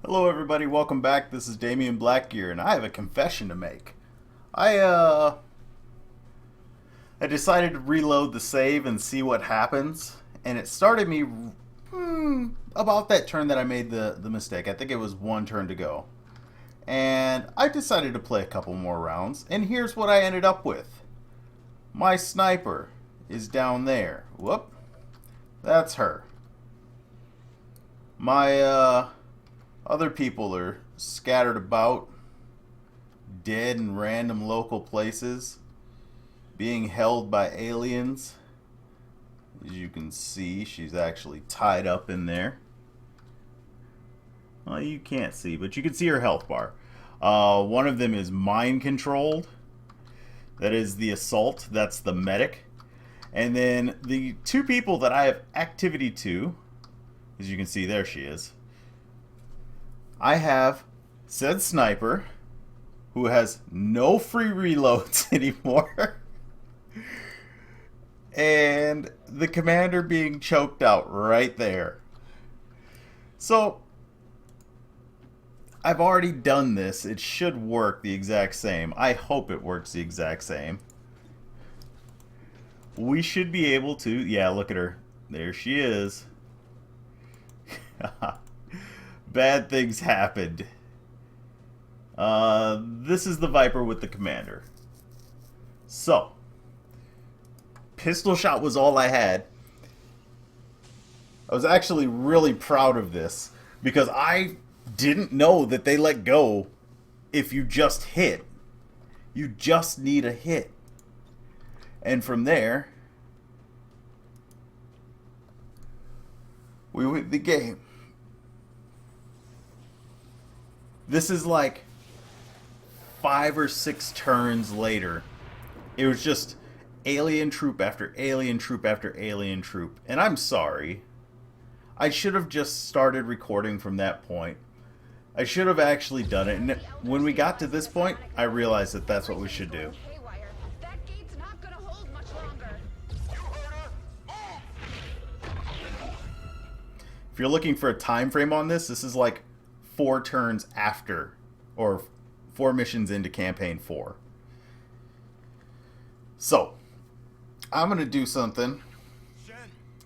Hello everybody, welcome back. This is Damionblackgear and I have a confession to make. I I decided to reload the save and see what happens, and it started me about that turn that I made the mistake. I think it was one turn to go. And I decided to play a couple more rounds, and here's what I ended up with. My sniper is down there. Whoop. That's her. My other people are scattered about, dead in random local places, being held by aliens. As you can see, she's actually tied up in there. Well, you can't see, but you can see her health bar. One of them is mind controlled. That is the assault. That's the medic. And then the two people that I have activity to, as you can see, there she is. I have said sniper, who has no free reloads anymore, and the commander being choked out right there. So, I've already done this. It should work the exact same. I hope it works the exact same. We should be able to... Yeah, look at her. There she is. Bad things happened. This is the Viper with the commander. So, pistol shot was all I had. I was actually really proud of this because I didn't know that they let go if you just hit. You just need a hit. And from there, we win the game. This is like 5 or 6 turns later. It was just alien troop after alien troop after alien troop. And I'm sorry. I should have just started recording from that point. I should have actually done it. And when we got to this point, I realized that that's what we should do. If you're looking for a time frame on this, this is like 4 turns after, or 4 missions into campaign 4. So, I'm going to do something.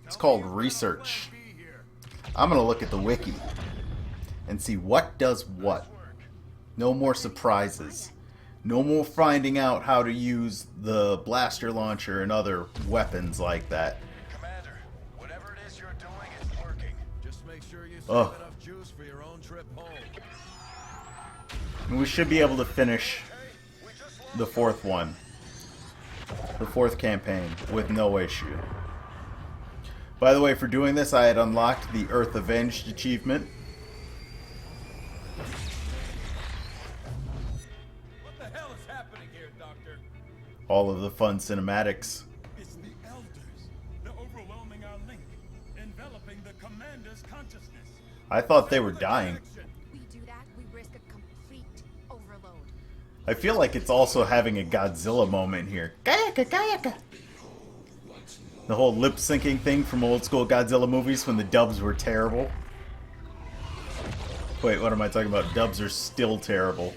It's called research. I'm going to look at the wiki and see what does what. No more surprises. No more finding out how to use the blaster launcher and other weapons like that. Commander, whatever it is you're doing is working. Just make sure you save enough juice for your own trip home. And we should be able to finish the 4th one. The 4th campaign with no issue. By the way, for doing this, I had unlocked the Earth Avenged achievement. What the hell is happening here, Doctor? All of the fun cinematics. It's the elders. They're overwhelming our link, enveloping the commander's consciousness. I thought they were dying. We do that, we risk a complete overload. I feel like it's also having a Godzilla moment here. Kayaka, kayaka. The whole lip syncing thing from old school Godzilla movies when the dubs were terrible. Wait, what am I talking about? Dubs are still terrible.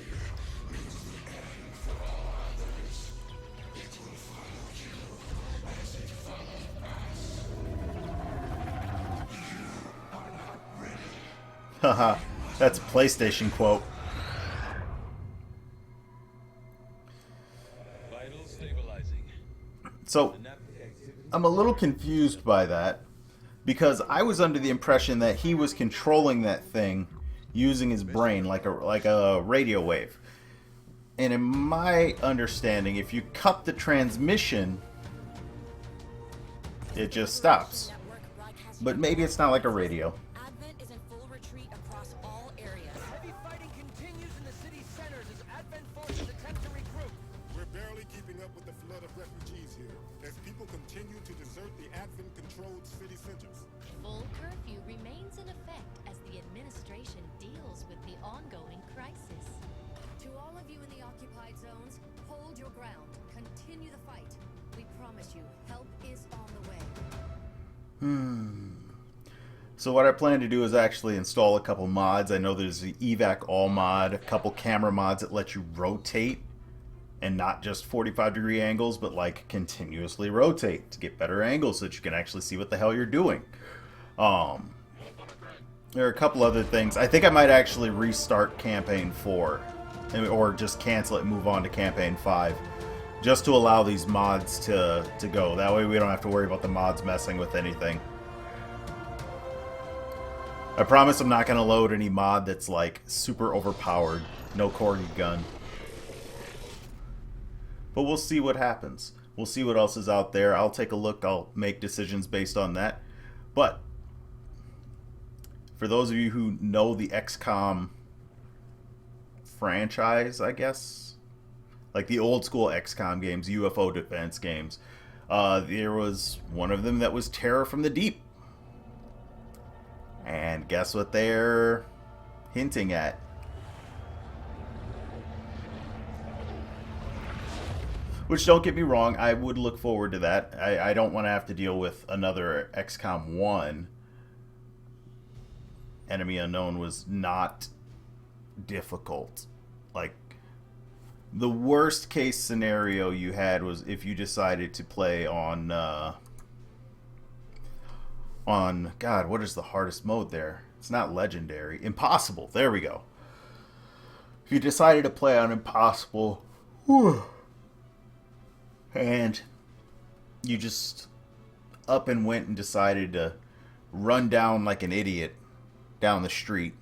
Haha, that's a PlayStation quote. Vital stabilizing. So, I'm a little confused by that because I was under the impression that he was controlling that thing using his brain like a radio wave. And in my understanding, if you cut the transmission, it just stops. But maybe it's not like a radio. Advent is in full retreat across all areas. Heavy fighting continues in the city's centers as Advent forces attempt to regroup. We're barely keeping up with the flood of refugees here, as people continue to desert the Advent-controlled city centers. Full curfew remains in effect as the administration deals with the ongoing crisis. To all of you in the occupied zones, hold your ground. Continue the fight. We promise you, help is on the way. So what I plan to do is actually install a couple mods. I know there's the evac all mod, a couple camera mods that let you rotate and not just 45-degree angles, but like continuously rotate to get better angles so that you can actually see what the hell you're doing. There are a couple other things. I think I might actually restart campaign 4 or just cancel it and move on to campaign 5 just to allow these mods to go. That way we don't have to worry about the mods messing with anything. I promise I'm not going to load any mod that's like super overpowered. No corgi gun. But we'll see what happens. We'll see what else is out there. I'll take a look. I'll make decisions based on that. But for those of you who know the XCom franchise, I guess, like the old school XCom games, UFO defense games, there was one of them that was Terror from the Deep. And guess what they're hinting at? Which, don't get me wrong, I would look forward to that. I don't want to have to deal with another XCOM 1. Enemy Unknown was not difficult. Like, the worst case scenario you had was if you decided to play on God, what is the hardest mode there? It's not legendary. Impossible. There we go. If you decided to play on Impossible, and you just up and went and decided to run down like an idiot down the street,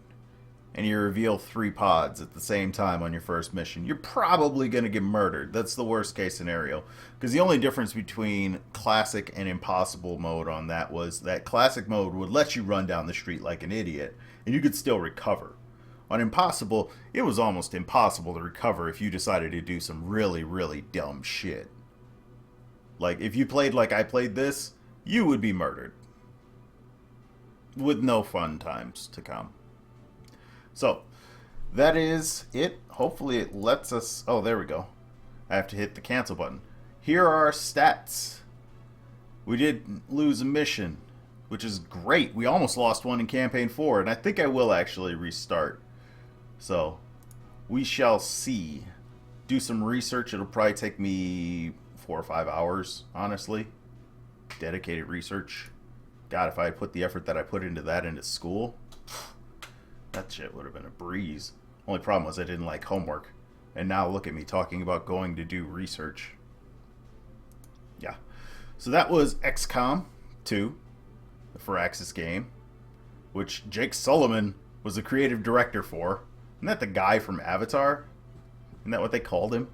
and you reveal 3 pods at the same time on your first mission, you're probably going to get murdered. That's the worst case scenario. Because the only difference between classic and impossible mode on that was that classic mode would let you run down the street like an idiot, and you could still recover. On impossible, it was almost impossible to recover if you decided to do some really, really dumb shit. Like, if you played like I played this, you would be murdered. With no fun times to come. So, that is it. Hopefully it lets us... Oh, there we go. I have to hit the cancel button. Here are our stats. We did lose a mission, which is great. We almost lost one in Campaign 4, and I think I will actually restart. So, we shall see. Do some research. It'll probably take me 4 or 5 hours, honestly. Dedicated research. God, if I had put the effort that I put into that into school, that shit would have been a breeze. Only problem was I didn't like homework. And now look at me talking about going to do research. Yeah. So that was XCom 2, the Firaxis game, which Jake Sullivan was the creative director for. Isn't that the guy from Avatar? Isn't that what they called him?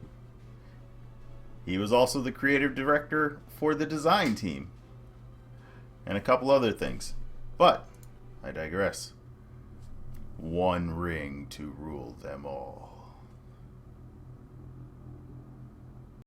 He was also the creative director for the design team. And a couple other things. But, I digress. One ring to rule them all.